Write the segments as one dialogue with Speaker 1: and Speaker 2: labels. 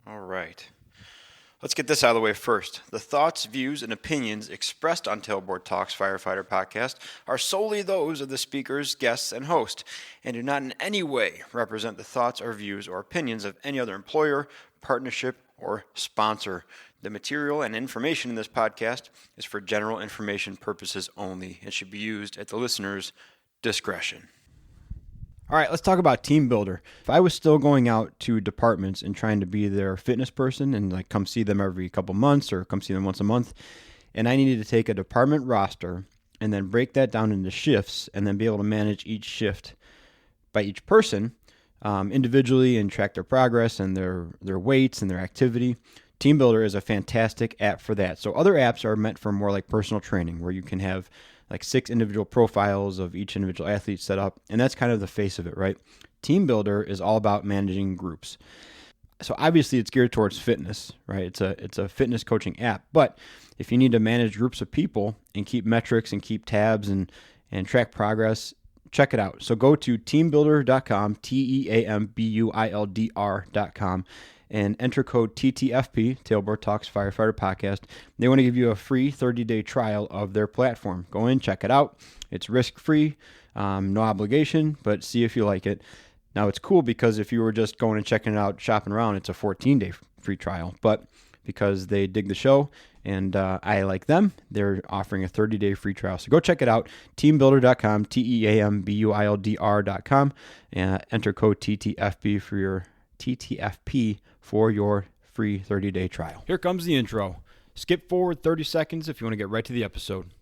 Speaker 1: All right. Let's get this out of the way first. The thoughts, views, and opinions expressed on Tailboard Talks Firefighter podcast are solely those of the speakers, guests, and host, and do not in any way represent the thoughts or views or opinions of any other employer, partnership, or sponsor. The material and information in this podcast is for general information purposes only and should be used at the listener's discretion. All right, let's talk about Team Builder. If I was still going out to departments and trying to be their fitness person and like come see them every couple months or come see them once a month, and I needed to take a department roster and then break that down into shifts and then be able to manage each shift by each person individually and track their progress and their weights and their activity, Team Builder is a fantastic app for that. So other apps are meant for more like personal training where you can have like 6 individual profiles of each individual athlete set up. And that's kind of the face of it, right? Team Builder is all about managing groups. So obviously it's geared towards fitness, right? It's a fitness coaching app. But if you need to manage groups of people and keep metrics and keep tabs and track progress, check it out. So go to teambuilder.com, teambuildr.com, and enter code TTFP, Tailboard Talks Firefighter Podcast. They want to give you a free 30-day trial of their platform. Go in, check it out. It's risk-free, no obligation, but see if you like it. Now, it's cool because if you were just going and checking it out, shopping around, it's a 14-day free trial. But because they dig the show and I like them, they're offering a 30-day free trial. So go check it out, teambuilder.com, teambuildr.com, and enter code TTFP for your free 30-day trial. Here comes the intro. Skip forward 30 seconds if you want to get right to the episode.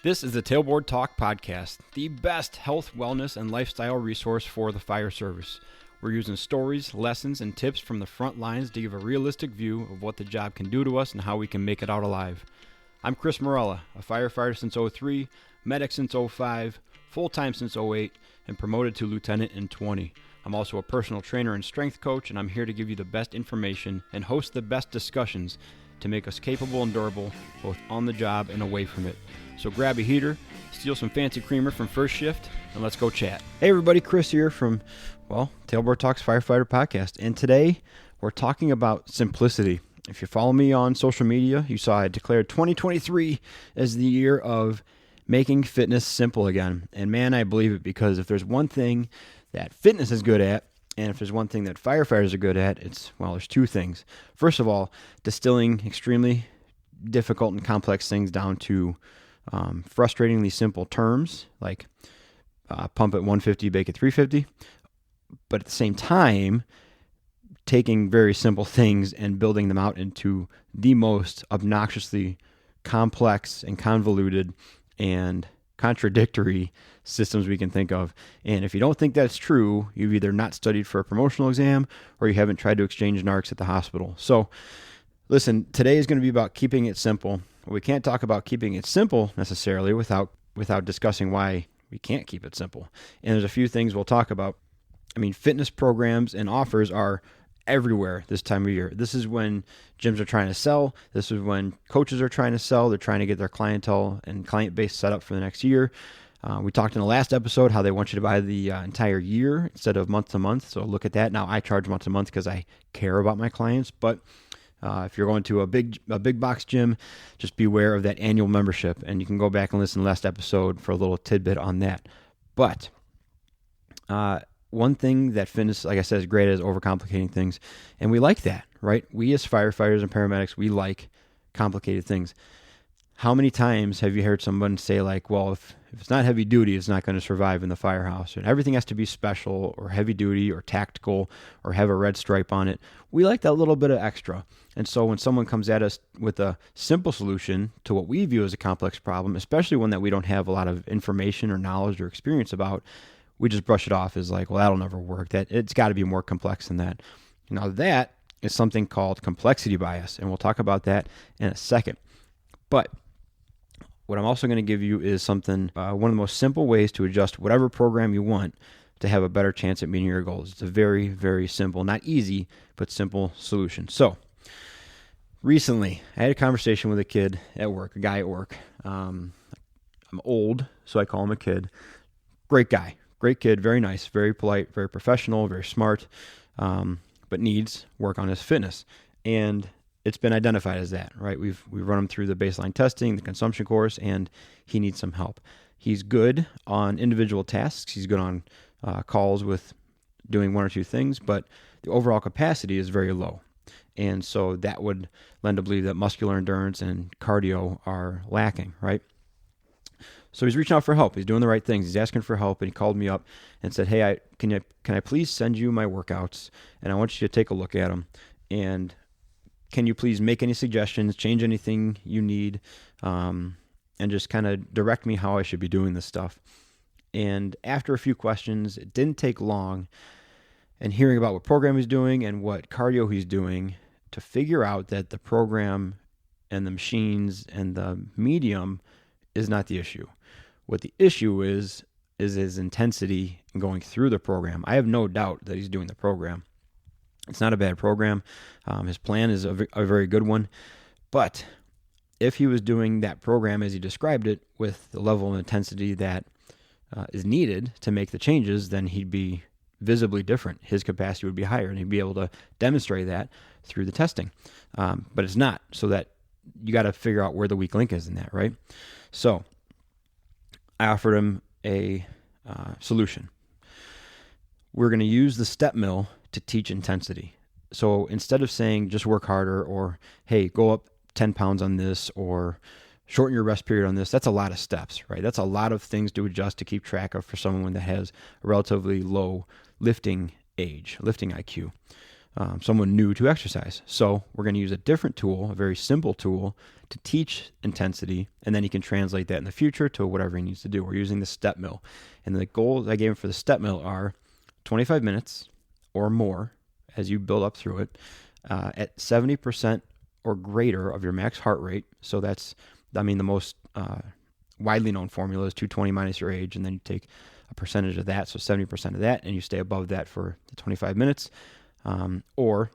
Speaker 1: This is the Tailboard Talk Podcast, the best health, wellness, and lifestyle resource for the fire service. We're using stories, lessons, and tips from the front lines to give a realistic view of what the job can do to us and how we can make it out alive. I'm Chris Morella, a firefighter since 03, medic since 05, full-time since 08, and promoted to lieutenant in 20. I'm also a personal trainer and strength coach, and I'm here to give you the best information and host the best discussions to make us capable and durable, both on the job and away from it. So grab a heater, steal some fancy creamer from First Shift, and let's go chat. Hey everybody, Chris here from, Tailboard Talks Firefighter Podcast, and today we're talking about simplicity. If you follow me on social media, you saw I declared 2023 as the year of making fitness simple again. And man, I believe it, because if there's one thing that fitness is good at, and if there's one thing that firefighters are good at, there's 2 things. First of all, distilling extremely difficult and complex things down to frustratingly simple terms, like pump at 150, bake at 350. But at the same time, taking very simple things and building them out into the most obnoxiously complex and convoluted and contradictory systems we can think of. And if you don't think that's true, you've either not studied for a promotional exam or you haven't tried to exchange narcs at the hospital. So listen, today is going to be about keeping it simple. We can't talk about keeping it simple necessarily without discussing why we can't keep it simple. And there's a few things we'll talk about. I mean, fitness programs and offers are everywhere this time of year. This is when gyms are trying to sell. This is when coaches are trying to sell. They're trying to get their clientele and client base set up for the next year. We talked in the last episode how they want you to buy the entire year instead of month to month. So look at that. Now I charge month to month because I care about my clients. But if you're going to a big box gym, just beware of that annual membership. And you can go back and listen to the last episode for a little tidbit on that. But one thing that fitness, like I said, is great at is overcomplicating things. And we like that, right? We as firefighters and paramedics, we like complicated things. How many times have you heard someone say like, well, if it's not heavy duty, it's not going to survive in the firehouse, and everything has to be special or heavy duty or tactical or have a red stripe on it? We like that little bit of extra. And so when someone comes at us with a simple solution to what we view as a complex problem, especially one that we don't have a lot of information or knowledge or experience about, we just brush it off as like, well, that'll never work. That it's got to be more complex than that. Now that is something called complexity bias, and we'll talk about that in a second. But what I'm also going to give you is something, one of the most simple ways to adjust whatever program you want to have a better chance at meeting your goals. It's a very, very simple, not easy, but simple solution. So recently, I had a conversation with a kid at work, a guy at work. I'm old, so I call him a kid. Great guy, great kid, very nice, very polite, very professional, very smart. but needs work on his fitness. And it's been identified as that, right? We've run him through the baseline testing, the consumption course, and he needs some help. He's good on individual tasks. He's good on calls with doing one or two things, but the overall capacity is very low. And so that would lend to believe that muscular endurance and cardio are lacking, right? So he's reaching out for help. He's doing the right things. He's asking for help, and he called me up and said, "Hey, can I please send you my workouts, and I want you to take a look at them, and can you please make any suggestions, change anything you need, and just kind of direct me how I should be doing this stuff." And after a few questions, it didn't take long, and hearing about what program he's doing and what cardio he's doing, to figure out that the program and the machines and the medium is not the issue. What the issue is his intensity in going through the program. I have no doubt that he's doing the program. It's not a bad program. His plan is a very good one. But if he was doing that program as he described it with the level of intensity that is needed to make the changes, then he'd be visibly different. His capacity would be higher, and he'd be able to demonstrate that through the testing. But it's not, so that you got to figure out where the weak link is in that, right? So I offered him a solution. We're going to use the step mill to teach intensity. So instead of saying just work harder, or hey, go up 10 pounds on this, or shorten your rest period on this, that's a lot of steps, right? That's a lot of things to adjust to keep track of for someone that has a relatively low lifting IQ, someone new to exercise. So we're going to use a different tool, a very simple tool, to teach intensity, and then he can translate that in the future to whatever he needs to do. We're using the step mill. And the goals I gave him for the step mill are 25 minutes or more as you build up through it, at 70% or greater of your max heart rate. So that's, the most widely known formula is 220 minus your age, and then you take a percentage of that, so 70% of that, and you stay above that for the 25 minutes, or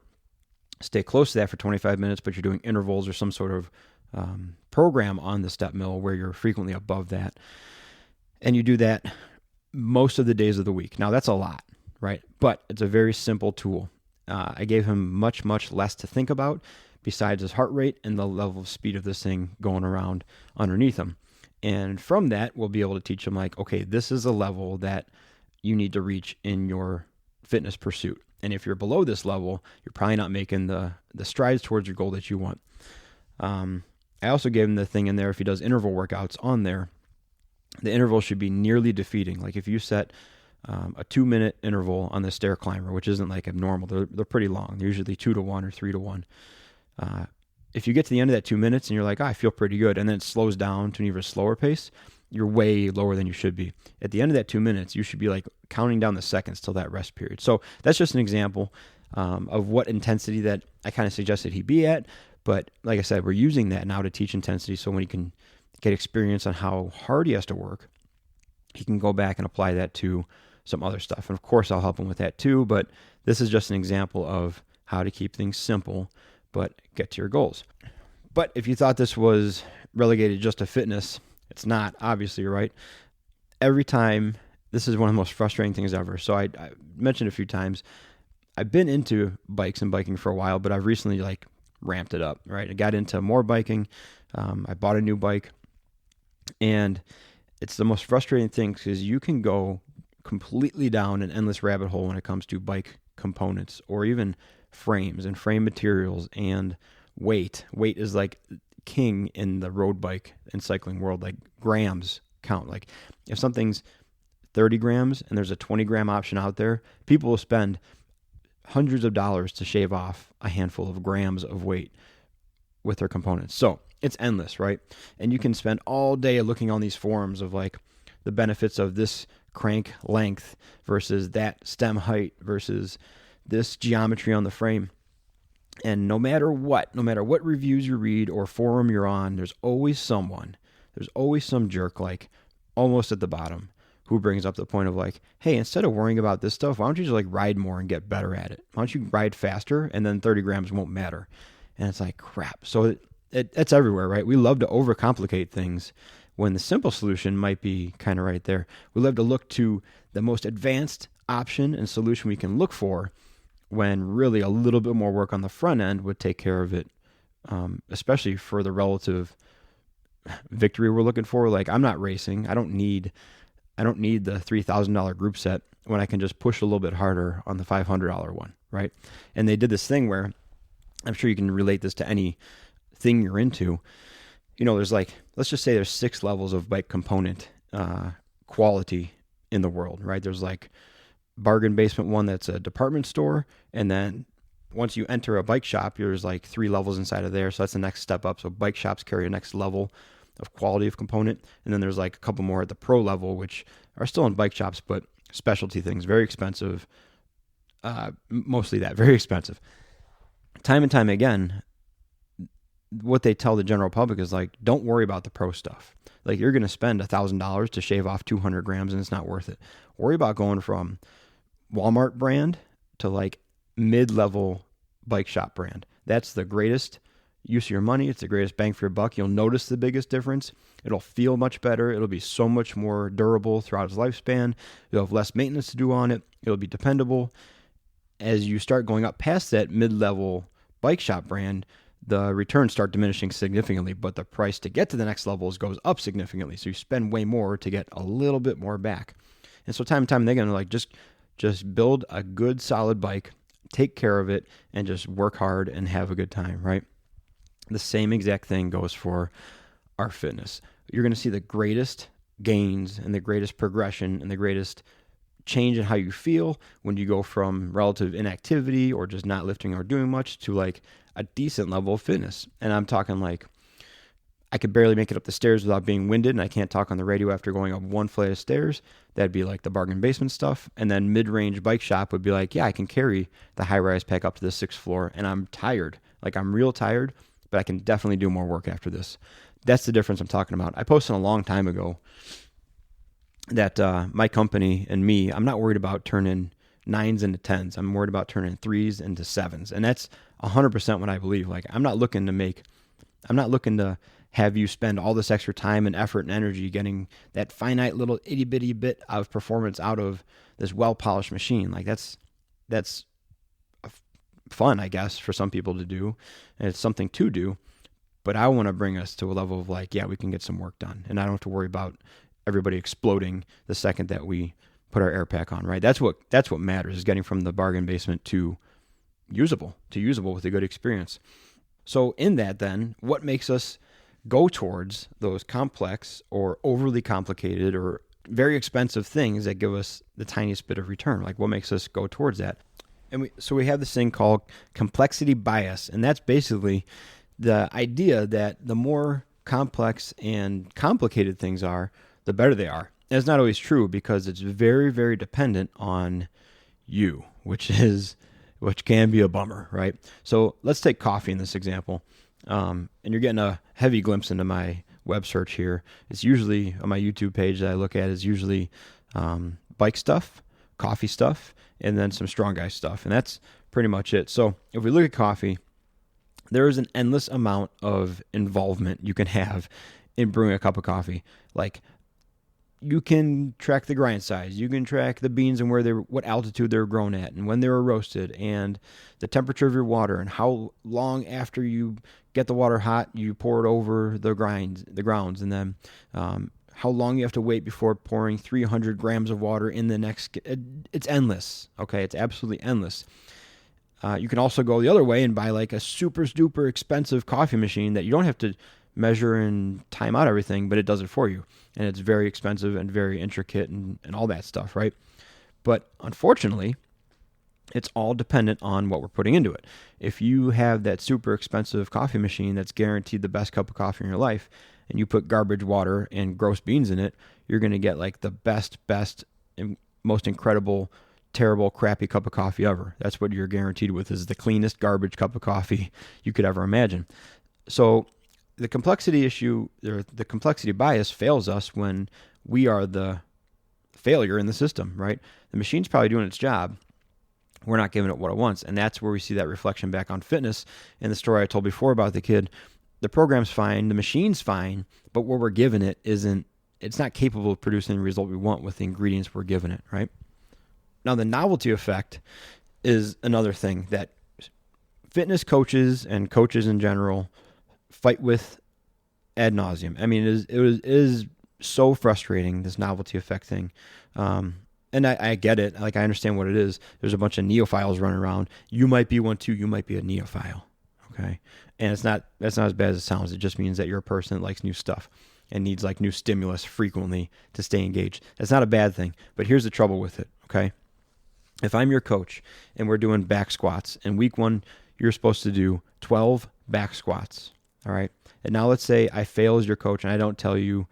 Speaker 1: stay close to that for 25 minutes, but you're doing intervals or some sort of program on the step mill where you're frequently above that. And you do that most of the days of the week. Now, that's a lot, right? But it's a very simple tool. I gave him much, much less to think about besides his heart rate and the level of speed of this thing going around underneath him. And from that, we'll be able to teach him, like, okay, this is a level that you need to reach in your fitness pursuit. And if you're below this level, you're probably not making the strides towards your goal that you want. I also gave him the thing in there, if he does interval workouts on there, the interval should be nearly defeating. Like if you set a 2-minute interval on the stair climber, which isn't like abnormal, they're pretty long. They're usually 2 to 1 or 3 to 1. If you get to the end of that 2 minutes and you're like, I feel pretty good, and then it slows down to an even slower pace, you're way lower than you should be. At the end of that 2 minutes, you should be like counting down the seconds till that rest period. So that's just an example of what intensity that I kind of suggested he be at. But like I said, we're using that now to teach intensity, so when he can get experience on how hard he has to work, he can go back and apply that to some other stuff. And of course, I'll help him with that too, but this is just an example of how to keep things simple but get to your goals. But if you thought this was relegated just to fitness, it's not, obviously, right? Every time, this is one of the most frustrating things ever. So I mentioned a few times, I've been into bikes and biking for a while, but I've recently ramped it up, right? I got into more biking. I bought a new bike, and it's the most frustrating thing because you can go completely down an endless rabbit hole when it comes to bike components or even frames and frame materials and weight. Weight is like king in the road bike and cycling world. Like grams count. Like if something's 30 grams and there's a 20 gram option out there, people will spend hundreds of dollars to shave off a handful of grams of weight with their components. So it's endless, right? And you can spend all day looking on these forums of like the benefits of this crank length versus that stem height versus this geometry on the frame. And no matter what reviews you read or forum you're on, there's always some jerk like almost at the bottom who brings up the point of like, hey, instead of worrying about this stuff, why don't you just ride more and get better at it? Why don't you ride faster and then 30 grams won't matter? And it's like, crap. So it's everywhere, right? We love to overcomplicate things when the simple solution might be kind of right there. We love to look to the most advanced option and solution we can look for when really a little bit more work on the front end would take care of it, especially for the relative victory we're looking for. Like, I'm not racing. I don't need the $3,000 group set when I can just push a little bit harder on the $500 one, right? And they did this thing where, I'm sure you can relate this to any thing you're into. There's like, let's just say there's 6 levels of bike component quality in the world, right? There's like bargain basement one that's a department store, and then once you enter a bike shop, there's like 3 levels inside of there, so that's the next step up. So bike shops carry a next level of quality of component, and then there's like a couple more at the pro level, which are still in bike shops, but specialty things, very expensive, mostly that, very expensive. Time and time again, what they tell the general public is like, don't worry about the pro stuff. Like, you're going to spend $1,000 to shave off 200 grams and it's not worth it. Worry about going from Walmart brand to like mid-level bike shop brand. That's the greatest use of your money. It's the greatest bang for your buck. You'll notice the biggest difference. It'll feel much better. It'll be so much more durable throughout its lifespan. You'll have less maintenance to do on it. It'll be dependable. As you start going up past that mid-level bike shop brand, the returns start diminishing significantly, but the price to get to the next levels goes up significantly. So you spend way more to get a little bit more back. And so time and time, they're going to like just build a good, solid bike, take care of it, and just work hard and have a good time, right? The same exact thing goes for our fitness. You're going to see the greatest gains and the greatest progression and the greatest change in how you feel when you go from relative inactivity or just not lifting or doing much to like a decent level of fitness. And I'm talking like, I could barely make it up the stairs without being winded, and I can't talk on the radio after going up one flight of stairs. That'd be like the bargain basement stuff. And then mid-range bike shop would be like, yeah, I can carry the high-rise pack up to the 6th floor, and I'm tired. Like, I'm real tired, but I can definitely do more work after this. That's the difference I'm talking about. I posted a long time ago that my company and me, I'm not worried about turning 9s into 10s. I'm worried about turning 3s into 7s. And that's 100% what I believe. Like, I'm not looking to have you spend all this extra time and effort and energy getting that finite little itty bitty bit of performance out of this well-polished machine. Like, that's fun, I guess, for some people to do, and it's something to do, but I want to bring us to a level of like, yeah, we can get some work done, and I don't have to worry about everybody exploding the second that we put our air pack on, right? That's what matters, is getting from the bargain basement to usable with a good experience. So in that, then, what makes us go towards those complex or overly complicated or very expensive things that give us the tiniest bit of return? Like, what makes us go towards that? And we have this thing called complexity bias, and that's basically the idea that the more complex and complicated things are, the better they are. And it's not always true, because it's very, very dependent on you, which can be a bummer, right? So let's take coffee in this example. And you're getting a heavy glimpse into my web search here. It's usually on my YouTube page that I look at is usually bike stuff, coffee stuff, and then some strong guy stuff. And that's pretty much it. So if we look at coffee, there is an endless amount of involvement you can have in brewing a cup of coffee. Like, you can track the grind size, you can track the beans and what altitude they were grown at and when they were roasted, and the temperature of your water, and how long after you get the water hot you pour it over the grounds, and then how long you have to wait before pouring 300 grams of water in the next. It's endless. Okay, it's absolutely endless. You can also go the other way and buy like a super duper expensive coffee machine that you don't have to measure and time out everything, but it does it for you. And it's very expensive and very intricate and all that stuff, right? But unfortunately, it's all dependent on what we're putting into it. If you have that super expensive coffee machine that's guaranteed the best cup of coffee in your life, and you put garbage water and gross beans in it, you're going to get like the best, and most incredible, terrible, crappy cup of coffee ever. That's what you're guaranteed with, is the cleanest garbage cup of coffee you could ever imagine. So the complexity issue, or the complexity bias, fails us when we are the failure in the system, right? The machine's probably doing its job. We're not giving it what it wants. And that's where we see that reflection back on fitness. In the story I told before about the kid, the program's fine, the machine's fine, but what we're giving it it's not capable of producing the result we want with the ingredients we're giving it, right? Now, the novelty effect is another thing that fitness coaches and coaches in general fight with ad nauseum. I mean, it is so frustrating, this novelty effect thing. And I get it. Like, I understand what it is. There's a bunch of Neophiles running around. You might be one too. You might be a Neophile. Okay. And that's not as bad as it sounds. It just means that you're a person that likes new stuff and needs like new stimulus frequently to stay engaged. That's not a bad thing. But here's the trouble with it. Okay. If I'm your coach and we're doing back squats, and week 1, you're supposed to do 12 back squats. All right. And now let's say I fail as your coach and I don't tell you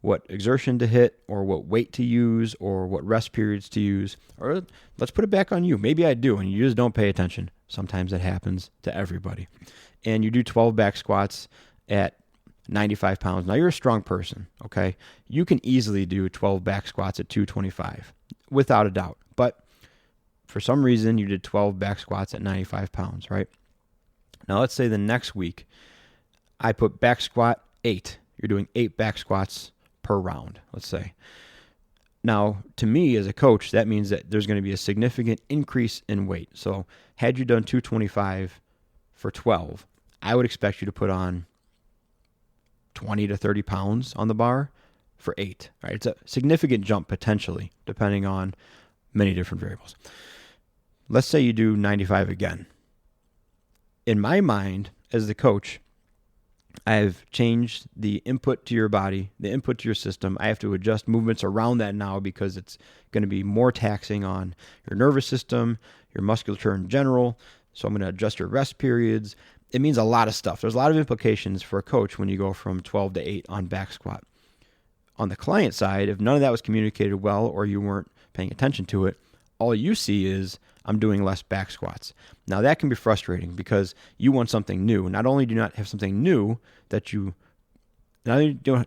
Speaker 1: what exertion to hit or what weight to use or what rest periods to use. Or let's put it back on you. Maybe I do and you just don't pay attention. Sometimes that happens to everybody. And you do 12 back squats at 95 pounds. Now, you're a strong person, okay? You can easily do 12 back squats at 225 without a doubt. But for some reason, you did 12 back squats at 95 pounds, right? Now, let's say the next week, I put back squat 8. You're doing 8 back squats per round, let's say. Now, to me as a coach, that means that there's going to be a significant increase in weight. So had you done 225 for 12, I would expect you to put on 20 to 30 pounds on the bar for 8. Right? It's a significant jump potentially, depending on many different variables. Let's say you do 95 again. In my mind, as the coach, I've changed the input to your body, the input to your system. I have to adjust movements around that now because it's going to be more taxing on your nervous system, your musculature in general. So I'm going to adjust your rest periods. It means a lot of stuff. There's a lot of implications for a coach when you go from 12 to 8 on back squat. On the client side, if none of that was communicated well or you weren't paying attention to it, all you see is I'm doing less back squats. Now that can be frustrating because you want something new. Not only do you not have something new not only do you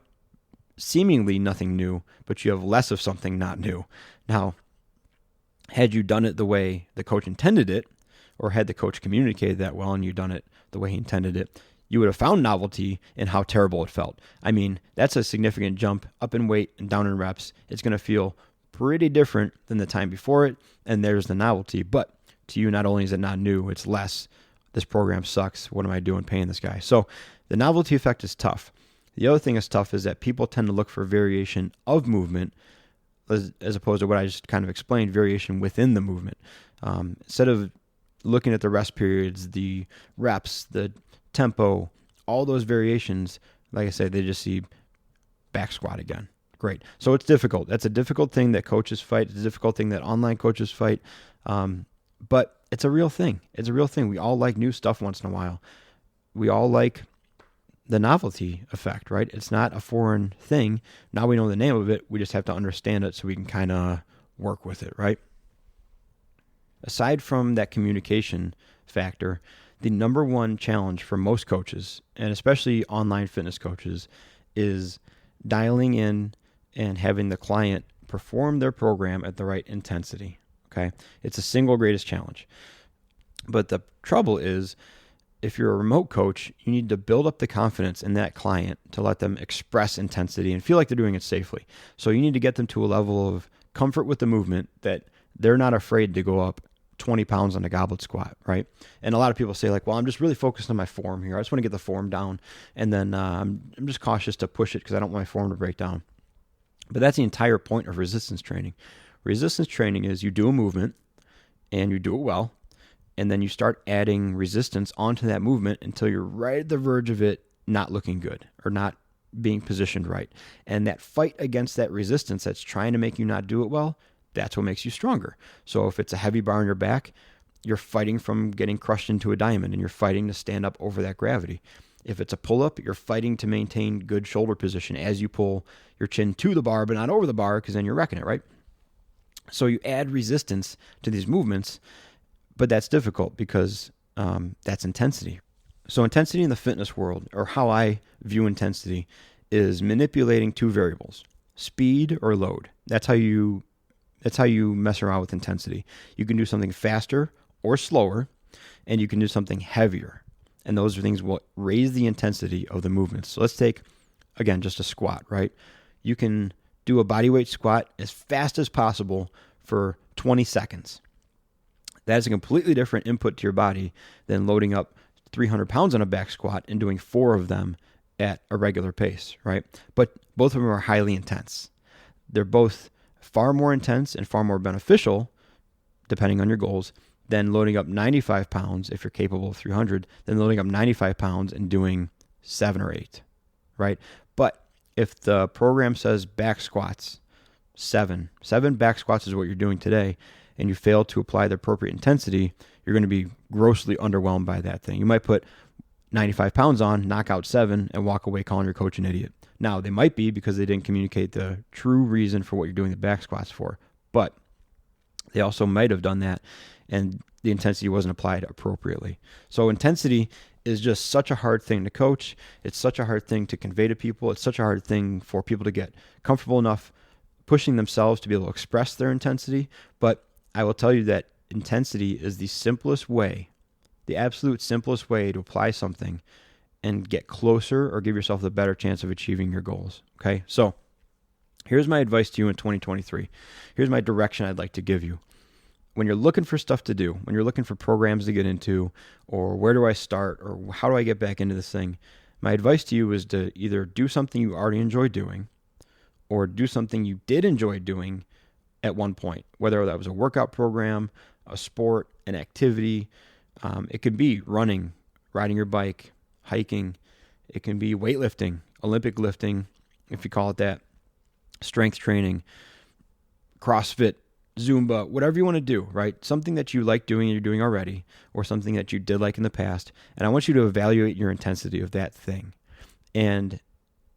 Speaker 1: seemingly nothing new, but you have less of something not new. Now, had you done it the way the coach intended it, or had the coach communicated that well and you done it the way he intended it, you would have found novelty in how terrible it felt. I mean, that's a significant jump up in weight and down in reps. It's going to feel pretty different than the time before it, and there's the novelty. But to you, not only is it not new, it's less, this program sucks, what am I doing paying this guy? So the novelty effect is tough. The other thing that's tough is that people tend to look for variation of movement as opposed to what I just kind of explained, variation within the movement. Instead of looking at the rest periods, the reps, the tempo, all those variations, like I said, they just see back squat again. Great. So it's difficult. That's a difficult thing that coaches fight. It's a difficult thing that online coaches fight. But it's a real thing. It's a real thing. We all like new stuff once in a while. We all like the novelty effect, right? It's not a foreign thing. Now we know the name of it. We just have to understand it so we can kind of work with it, right? Aside from that communication factor, the number one challenge for most coaches, and especially online fitness coaches, is dialing in and having the client perform their program at the right intensity. Okay. It's the single greatest challenge. But the trouble is, if you're a remote coach, you need to build up the confidence in that client to let them express intensity and feel like they're doing it safely. So you need to get them to a level of comfort with the movement that they're not afraid to go up 20 pounds on a goblet squat, right? And a lot of people say like, well, I'm just really focused on my form here. I just want to get the form down. And then I'm just cautious to push it because I don't want my form to break down. But that's the entire point of resistance training. Resistance training is you do a movement and you do it well, and then you start adding resistance onto that movement until you're right at the verge of it not looking good or not being positioned right. And that fight against that resistance that's trying to make you not do it well, that's what makes you stronger. So if it's a heavy bar on your back, you're fighting from getting crushed into a diamond and you're fighting to stand up over that gravity. If it's a pull-up, you're fighting to maintain good shoulder position as you pull your chin to the bar but not over the bar because then you're wrecking it, right? So you add resistance to these movements, but that's difficult because that's intensity. So intensity in the fitness world, or how I view intensity, is manipulating two variables, speed or load. That's how you mess around with intensity. You can do something faster or slower, and you can do something heavier. And those are things will raise the intensity of the movements. So let's take, again, just a squat, right? You can do a bodyweight squat as fast as possible for 20 seconds. That is a completely different input to your body than loading up 300 pounds on a back squat and doing 4 of them at a regular pace, right? But both of them are highly intense. They're both far more intense and far more beneficial, depending on your goals, than loading up 95 pounds if you're capable of 300, than loading up 95 pounds and doing 7 or 8, right? But if the program says back squats, 7 back squats is what you're doing today, and you fail to apply the appropriate intensity, you're going to be grossly underwhelmed by that thing. You might put 95 pounds on, knock out 7, and walk away calling your coach an idiot. Now, they might be because they didn't communicate the true reason for what you're doing the back squats for, but they also might have done that, and the intensity wasn't applied appropriately. So intensity is just such a hard thing to coach. It's such a hard thing to convey to people. It's such a hard thing for people to get comfortable enough pushing themselves to be able to express their intensity. But I will tell you that intensity is the simplest way, the absolute simplest way to apply something and get closer or give yourself the better chance of achieving your goals. Okay, so here's my advice to you in 2023. Here's my direction I'd like to give you. When you're looking for stuff to do, when you're looking for programs to get into, or where do I start, or how do I get back into this thing, my advice to you is to either do something you already enjoy doing, or do something you did enjoy doing at one point, whether that was a workout program, a sport, an activity. It could be running, riding your bike, hiking. It can be weightlifting, Olympic lifting, if you call it that, strength training, CrossFit, Zumba, whatever you want to do, right? Something that you like doing and you're doing already, or something that you did like in the past. And I want you to evaluate your intensity of that thing. And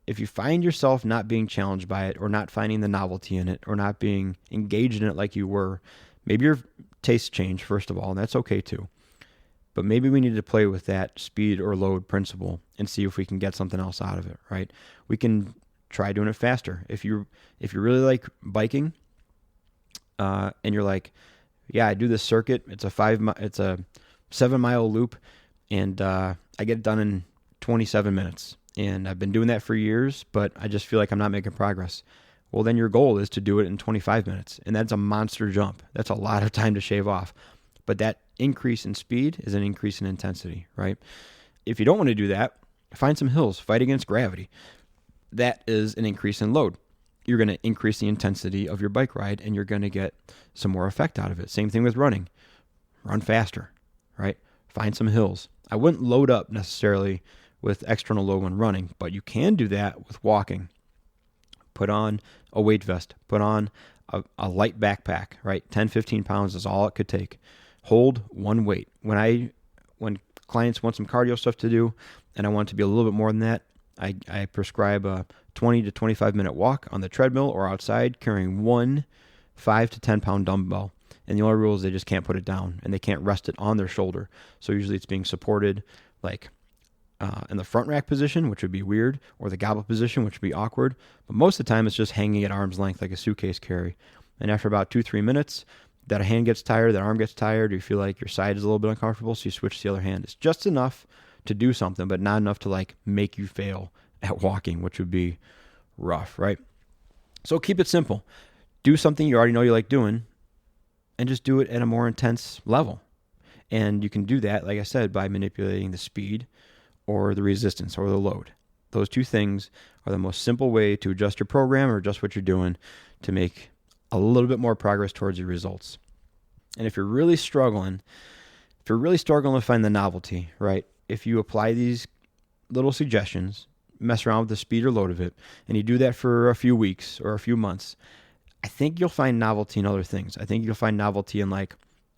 Speaker 1: if you find yourself not being challenged by it, or not finding the novelty in it, or not being engaged in it like you were, maybe your tastes change, first of all, and that's okay too. But maybe we need to play with that speed or load principle and see if we can get something else out of it, right? We can try doing it faster. If you really like biking, and you're like, yeah, I do this circuit. It's a 7-mile loop, and I get it done in 27 minutes. And I've been doing that for years, but I just feel like I'm not making progress. Well, then your goal is to do it in 25 minutes, and that's a monster jump. That's a lot of time to shave off. But that increase in speed is an increase in intensity, right? If you don't want to do that, find some hills, fight against gravity. That is an increase in load. You're going to increase the intensity of your bike ride, and you're going to get some more effect out of it. Same thing with running. Run faster, right? Find some hills. I wouldn't load up necessarily with external load when running, but you can do that with walking. Put on a weight vest. Put on a light backpack, right? 10, 15 pounds is all it could take. Hold one weight. When clients want some cardio stuff to do, and I want it to be a little bit more than that, I prescribe a 20 to 25 minute walk on the treadmill or outside carrying one 5 to 10 pound dumbbell. And the only rule is they just can't put it down, and they can't rest it on their shoulder. So usually it's being supported like in the front rack position, which would be weird, or the goblet position, which would be awkward. But most of the time it's just hanging at arm's length like a suitcase carry. And after about 2-3 minutes, that hand gets tired, that arm gets tired, you feel like your side is a little bit uncomfortable, so you switch to the other hand. It's just enough to do something, but not enough to like make you fail at walking, which would be rough, right? So keep it simple. Do something you already know you like doing, and just do it at a more intense level. And you can do that, like I said, by manipulating the speed or the resistance or the load. Those two things are the most simple way to adjust your program or adjust what you're doing to make a little bit more progress towards your results. And if you're really struggling to find the novelty, right? If you apply these little suggestions, mess around with the speed or load of it, and you do that for a few weeks or a few months, I think you'll find novelty in other things. I think you'll find novelty in like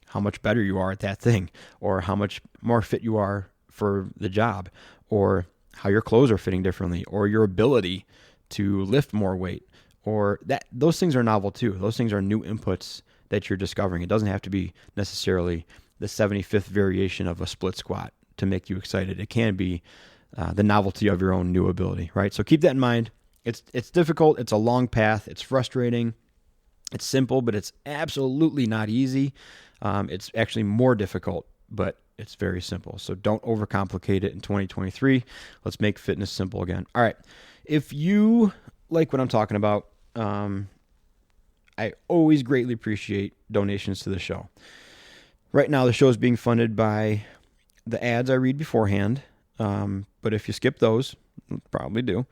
Speaker 1: how much better you are at that thing, or how much more fit you are for the job, or how your clothes are fitting differently, or your ability to lift more weight, or that. Those things are novel too. Those things are new inputs that you're discovering. It doesn't have to be necessarily the 75th variation of a split squat to make you excited. It can be the novelty of your own new ability, right? So keep that in mind. It's difficult. It's a long path. It's frustrating. It's simple, but it's absolutely not easy. It's actually more difficult, but it's very simple. So don't overcomplicate it in 2023. Let's make fitness simple again. All right. If you like what I'm talking about, I always greatly appreciate donations to the show. Right now, the show is being funded by the ads I read beforehand, but if you skip those, probably do.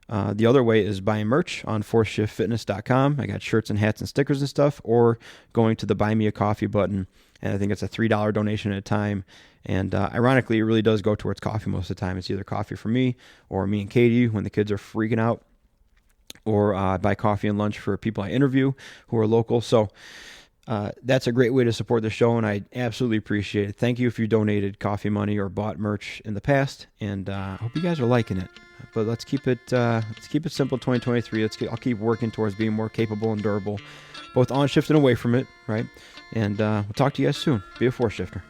Speaker 1: The other way is buying merch on fourthshiftfitness.com. I got shirts and hats and stickers and stuff, or going to the Buy Me a Coffee button, and I think it's a $3 donation at a time. And ironically, it really does go towards coffee most of the time. It's either coffee for me or me and Katie when the kids are freaking out, or buy coffee and lunch for people I interview who are local. So that's a great way to support the show, and I absolutely appreciate it. Thank you if you donated coffee money or bought merch in the past, and I hope you guys are liking it. But let's keep it simple. 2023. I'll keep working towards being more capable and durable, both on shift and away from it. Right, and we'll talk to you guys soon. Be a four shifter.